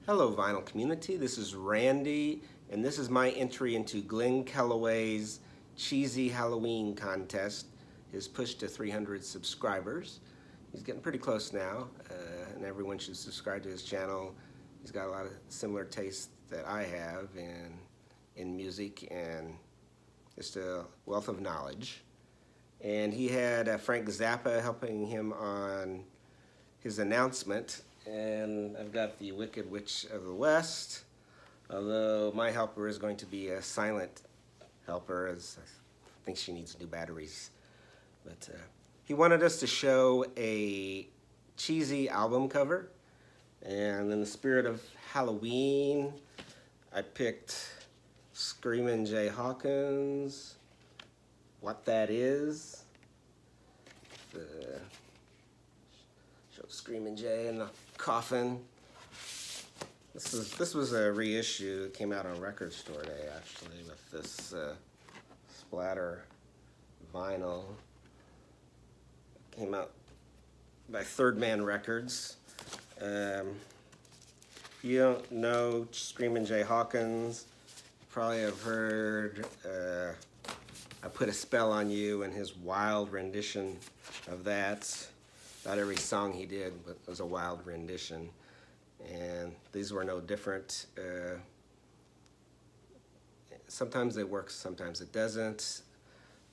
Hello vinyl community, this is Randy and this is my entry into Glen Kellaway's Cheesy Halloween contest. His push to 300 subscribers. He's getting pretty close now and everyone should subscribe to his channel. He's got a lot of similar tastes that I have in music and just a wealth of knowledge. And he had Frank Zappa helping him on his announcement. And I've got the Wicked Witch of the West, although my helper is going to be a silent helper, as I think she needs new batteries. But he wanted us to show a cheesy album cover, and in the spirit of Halloween, I picked Screamin' Jay Hawkins, What That Is. Show Screamin' Jay in the coffin. This was a reissue. It came out on Record Store Day actually with this splatter vinyl. It came out by Third Man Records. If you don't know Screamin' Jay Hawkins, you probably have heard I Put a Spell on You and his wild rendition of that. Not every song he did was a wild rendition, and these were no different. Sometimes it works, sometimes it doesn't.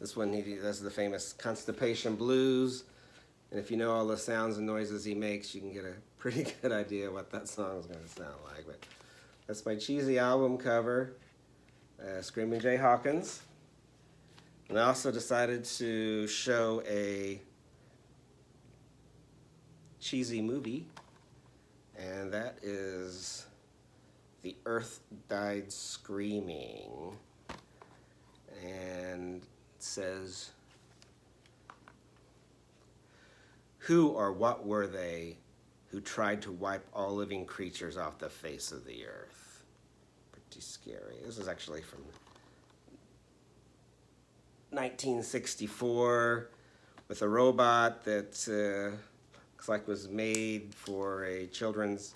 This one, he does the famous Constipation Blues, and if you know all the sounds and noises he makes, you can get a pretty good idea what that song is going to sound like. But that's my cheesy album cover, Screamin' Jay Hawkins. And I also decided to show a cheesy movie, and that is The Earth Died Screaming. And it says, who or what were they who tried to wipe all living creatures off the face of the earth? Pretty scary. This is actually from 1964 with a robot that looks like was made for a children's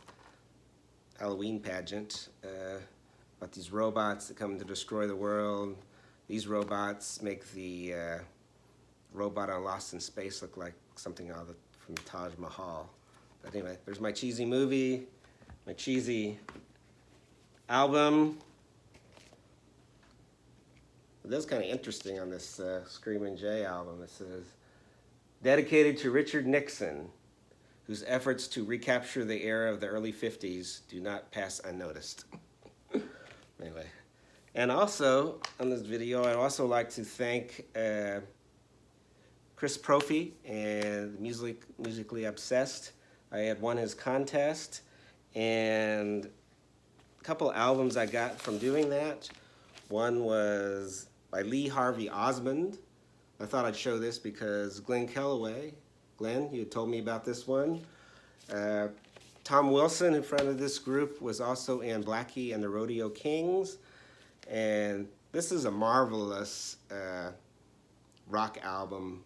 Halloween pageant. About these robots that come to destroy the world. These robots make the robot on Lost in Space look like something out of from Taj Mahal. But anyway, there's my cheesy movie, my cheesy album. That's kind of interesting on this Screamin' Jay album. It says, dedicated to Richard Nixon, whose efforts to recapture the era of the early 50s do not pass unnoticed. Anyway, and also on this video, I'd also like to thank Chris Propfe and Musically Obsessed. I had won his contest, and a couple albums I got from doing that. One was by Lee Harvey Osmond. I thought I'd show this because Glen Kellaway, Glenn, you had told me about this one. Tom Wilson, in front of this group, was also in Blackie and the Rodeo Kings. And this is a marvelous rock album.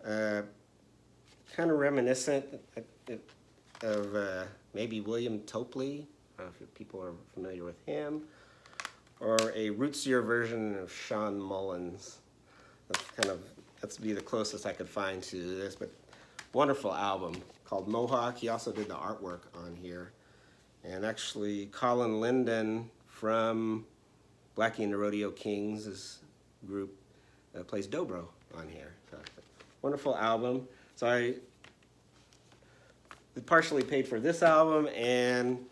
Kind of reminiscent of maybe William Topley, if people are familiar with him, or a rootsier version of Sean Mullins. That's be the closest I could find to this, but wonderful album called Mohawk. He also did the artwork on here. And actually, Colin Linden from Blackie and the Rodeo Kings' group plays dobro on here. So, wonderful album. So I partially paid for this album, and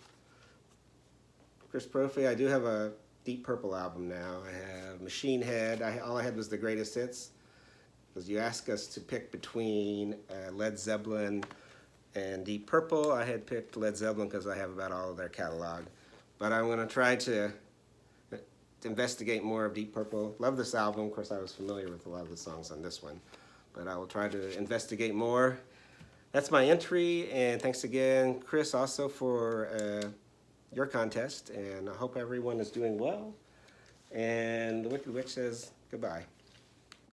Chris Propfe, I do have a Deep Purple album now. I have Machine Head. All I had was the greatest hits, because you asked us to pick between Led Zeppelin and Deep Purple. I had picked Led Zeppelin because I have about all of their catalog. But I'm going to try to investigate more of Deep Purple. Love this album. Of course, I was familiar with a lot of the songs on this one, but I will try to investigate more. That's my entry, and thanks again, Chris, also for your contest, and I hope everyone is doing well. And the Wicked Witch says goodbye.